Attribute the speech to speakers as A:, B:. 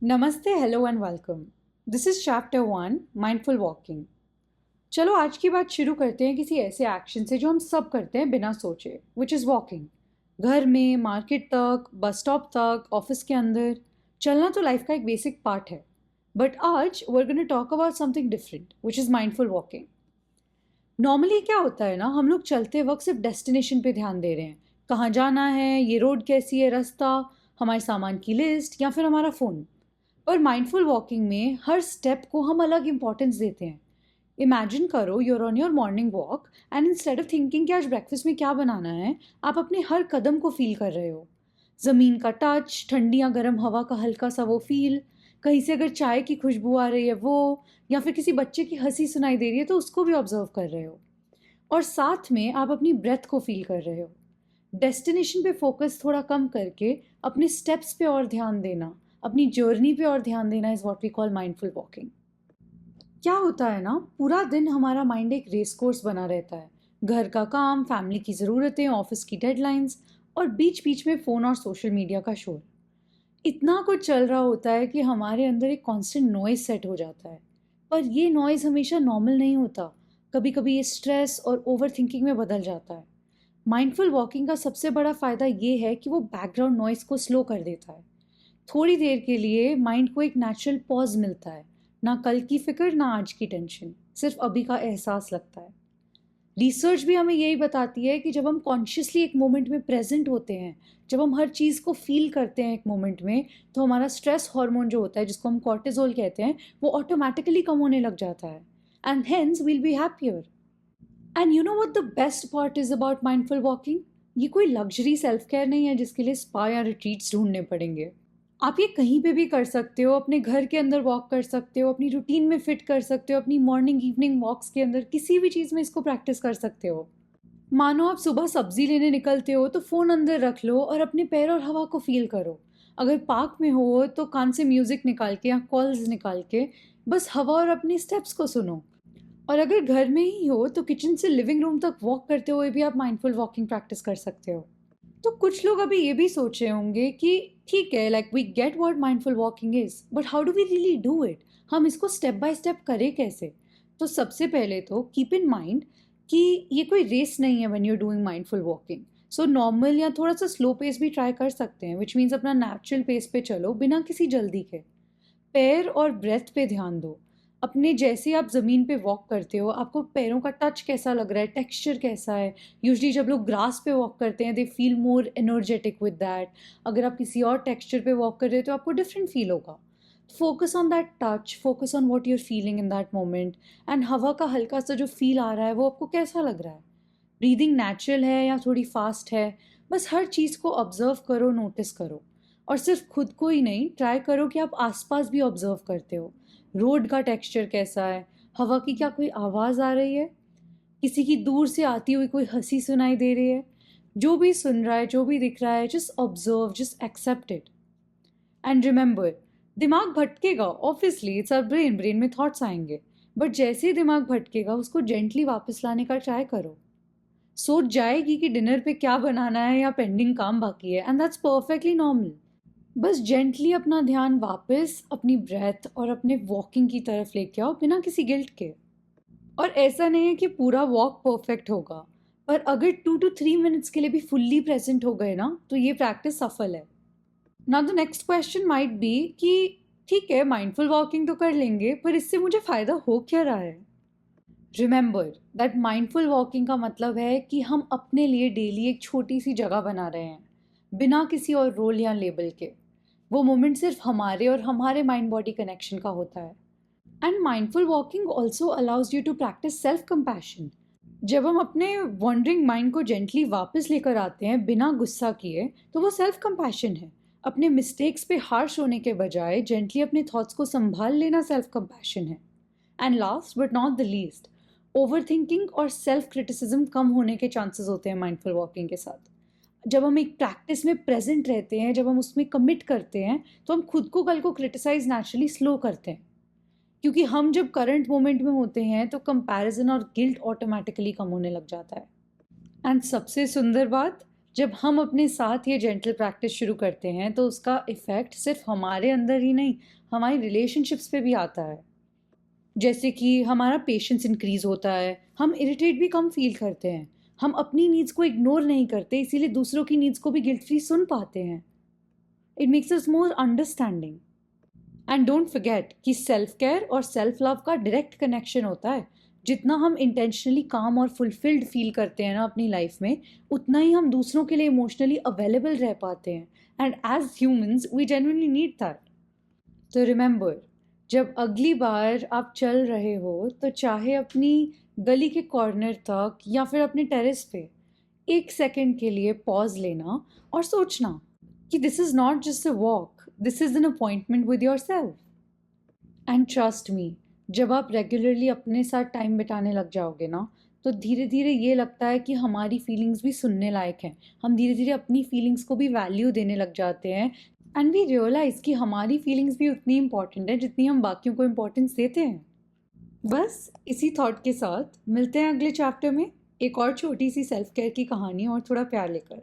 A: नमस्ते, hello and welcome. This is chapter 1 mindful walking. चलो आज की बात शुरू करते हैं किसी ऐसे एक्शन से जो हम सब करते हैं बिना सोचे, विच इज़ वॉकिंग। घर में, मार्केट तक, बस स्टॉप तक, ऑफिस के अंदर चलना तो लाइफ का एक बेसिक पार्ट है। बट आज we are gonna talk about something different which is mindful walking. Normally क्या होता है ना, हम लोग चलते वक्त सिर्फ डेस्टिनेशन पे ध्यान दे रहे हैं, कहाँ जाना है, ये रोड कैसी है, रास्ता, हमारे सामान की लिस्ट या फिर हमारा फ़ोन। और माइंडफुल वॉकिंग में हर स्टेप को हम अलग इंपॉर्टेंस देते हैं। इमेजिन करो you're on your morning walk and instead of thinking कि आज ब्रेकफास्ट में क्या बनाना है, आप अपने हर कदम को फील कर रहे हो। ज़मीन का टच, ठंडी या गर्म हवा का हल्का सा वो फील, कहीं से अगर चाय की खुशबू आ रही है वो, या फिर किसी बच्चे की हंसी सुनाई दे रही है तो उसको भी ऑब्जर्व कर रहे हो। और साथ में आप अपनी ब्रेथ को फील कर रहे हो। डेस्टिनेशन पे फोकस थोड़ा कम करके अपने स्टेप्स पे और ध्यान देना, अपनी जर्नी पे और ध्यान देना is what we call mindful walking. क्या होता है ना, पूरा दिन हमारा माइंड एक रेस कोर्स बना रहता है। घर का काम, फैमिली की ज़रूरतें, ऑफिस की डेडलाइंस और बीच बीच में फ़ोन और सोशल मीडिया का शोर। इतना कुछ चल रहा होता है कि हमारे अंदर एक कांस्टेंट नॉइज़ सेट हो जाता है। पर ये नॉइज़ हमेशा नॉर्मल नहीं होता। कभी कभी ये स्ट्रेस और ओवर थिंकिंग में बदल जाता है। माइंडफुल वॉकिंग का सबसे बड़ा फ़ायदा ये है कि वो बैकग्राउंड नॉइज़ को स्लो कर देता है। थोड़ी देर के लिए माइंड को एक नेचुरल पॉज मिलता है। ना कल की फिक्र, ना आज की टेंशन, सिर्फ अभी का एहसास लगता है। रिसर्च भी हमें यही बताती है कि जब हम कॉन्शियसली एक मोमेंट में प्रेजेंट होते हैं, जब हम हर चीज़ को फील करते हैं एक मोमेंट में, तो हमारा स्ट्रेस हार्मोन जो होता है, जिसको हम कॉर्टिजोल कहते हैं, वो ऑटोमेटिकली कम होने लग जाता है। And hence we'll be happier. And you know what the best part is about mindful walking? ये कोई लग्जरी सेल्फ केयर नहीं है जिसके लिए स्पा या रिट्रीट्स ढूंढने पड़ेंगे। आप ये कहीं पे भी कर सकते हो, अपने घर के अंदर वॉक कर सकते हो, अपनी रूटीन में फिट कर सकते हो, अपनी मॉर्निंग इवनिंग वॉक्स के अंदर किसी भी चीज़ में इसको प्रैक्टिस कर सकते हो। मानो आप सुबह सब्जी लेने निकलते हो तो फ़ोन अंदर रख लो और अपने पैर और हवा को फील करो। अगर पार्क में हो तो कान से म्यूज़िक निकाल के या कॉल्स निकाल के बस हवा और अपने स्टेप्स को सुनो। और अगर घर में ही हो तो किचन से लिविंग रूम तक वॉक करते हुए भी आप माइंडफुल वॉकिंग प्रैक्टिस कर सकते हो। तो कुछ लोग अभी ये भी सोच रहे होंगे कि ठीक है, like we get what mindful walking is, but how do we really do it? हम इसको स्टेप बाय स्टेप करें कैसे? तो सबसे पहले तो कीप इन माइंड कि ये कोई रेस नहीं है when you are doing mindful walking. So normal या थोड़ा सा स्लो पेस भी ट्राई कर सकते हैं, विच मीन्स अपना नेचुरल पेस पे चलो बिना किसी जल्दी के। पैर और ब्रेथ पे ध्यान दो। अपने जैसे आप ज़मीन पे वॉक करते हो, आपको पैरों का टच कैसा लग रहा है, टेक्सचर कैसा है। यूजुअली जब लोग ग्रास पे वॉक करते हैं they feel more energetic with that. अगर आप किसी और टेक्सचर पे वॉक कर रहे हो तो आपको डिफरेंट फील होगा। Focus on that touch, focus on what you're feeling in that moment. And हवा का हल्का सा जो फील आ रहा है वो आपको कैसा लग रहा है। ब्रीदिंग नेचुरल है या थोड़ी फास्ट है, बस हर चीज़ को ऑब्जर्व करो, नोटिस करो। और सिर्फ खुद को ही नहीं, ट्राई करो कि आप आसपास भी ऑब्जर्व करते हो। रोड का टेक्सचर कैसा है, हवा की क्या कोई आवाज़ आ रही है, किसी की दूर से आती हुई कोई हंसी सुनाई दे रही है। जो भी सुन रहा है, जो भी दिख रहा है, just observe, just accept it. And remember, दिमाग भटकेगा, obviously it's our brain, brain में थॉट्स आएंगे। बट जैसे ही दिमाग भटकेगा उसको जेंटली वापस लाने का ट्राई करो। सोच जाएगी कि डिनर पे क्या बनाना है या पेंडिंग काम बाकी है, एंड दैट्स परफेक्टली नॉर्मल। बस जेंटली अपना ध्यान वापस अपनी ब्रेथ और अपने वॉकिंग की तरफ लेके आओ बिना किसी गिल्ट के। और ऐसा नहीं है कि पूरा वॉक परफेक्ट होगा, पर अगर 2 to 3 मिनट्स के लिए भी फुल्ली प्रेजेंट हो गए ना तो ये प्रैक्टिस सफल है। Now the next question might be कि ठीक है, माइंडफुल वॉकिंग तो कर लेंगे पर इससे मुझे फ़ायदा हो क्या रहा है? रिमेंबर दैट माइंडफुल वॉकिंग का मतलब है कि हम अपने लिए डेली एक छोटी सी जगह बना रहे हैं, बिना किसी और रोल या लेबल के। वो मोमेंट सिर्फ हमारे और हमारे माइंड बॉडी कनेक्शन का होता है। And mindful walking also allows you to practise self compassion. जब हम अपने वॉन्डरिंग माइंड को जेंटली वापस लेकर आते हैं बिना गुस्सा किए, तो वो सेल्फ कंपैशन है। अपने मिस्टेक्स पे हार्श होने के बजाय जेंटली अपने थॉट्स को संभाल लेना सेल्फ कंपैशन है। And last but not the least, over thinking और सेल्फ क्रिटिसिज्म कम होने के चांसेस होते हैं माइंडफुल वॉकिंग के साथ। जब हम एक प्रैक्टिस में प्रेजेंट रहते हैं, जब हम उसमें कमिट करते हैं, तो हम खुद को कल को क्रिटिसाइज नेचुरली स्लो करते हैं। क्योंकि हम जब करंट मोमेंट में होते हैं तो कंपैरिजन और गिल्ट ऑटोमेटिकली कम होने लग जाता है। एंड सबसे सुंदर बात, जब हम अपने साथ ये जेंटल प्रैक्टिस शुरू करते हैं तो उसका इफ़ेक्ट सिर्फ हमारे अंदर ही नहीं, हमारी रिलेशनशिप्स पे भी आता है। जैसे कि हमारा पेशेंस इंक्रीज़ होता है, हम इरिटेट भी कम फ़ील करते हैं, हम अपनी नीड्स को इग्नोर नहीं करते, इसीलिए दूसरों की नीड्स को भी गिल्ट फ्री सुन पाते हैं। It makes us more understanding. And don't forget कि सेल्फ केयर और सेल्फ लव का डायरेक्ट कनेक्शन होता है। जितना हम इंटेंशनली काम और फुलफिल्ड फील करते हैं ना अपनी लाइफ में, उतना ही हम दूसरों के लिए इमोशनली अवेलेबल रह पाते हैं। And as humans we genuinely need that. तो रिमेंबर, जब अगली बार आप चल रहे हो तो चाहे अपनी गली के कॉर्नर तक या फिर अपने टेरेस पे, 1 सेकेंड के लिए पॉज लेना और सोचना कि this is not just a walk, this is an appointment with your self. And trust me, जब आप रेगुलरली अपने साथ टाइम बिताने लग जाओगे ना, तो धीरे धीरे ये लगता है कि हमारी फीलिंग्स भी सुनने लायक हैं। हम धीरे धीरे अपनी फीलिंग्स को भी वैल्यू देने लग जाते हैं। एंड वी रियलाइज़ कि हमारी फीलिंग्स भी उतनी इंपॉर्टेंट है जितनी हम बाकियों को इम्पोर्टेंस देते हैं। बस इसी थॉट के साथ मिलते हैं अगले चैप्टर में, एक और छोटी सी सेल्फ केयर की कहानी और थोड़ा प्यार लेकर।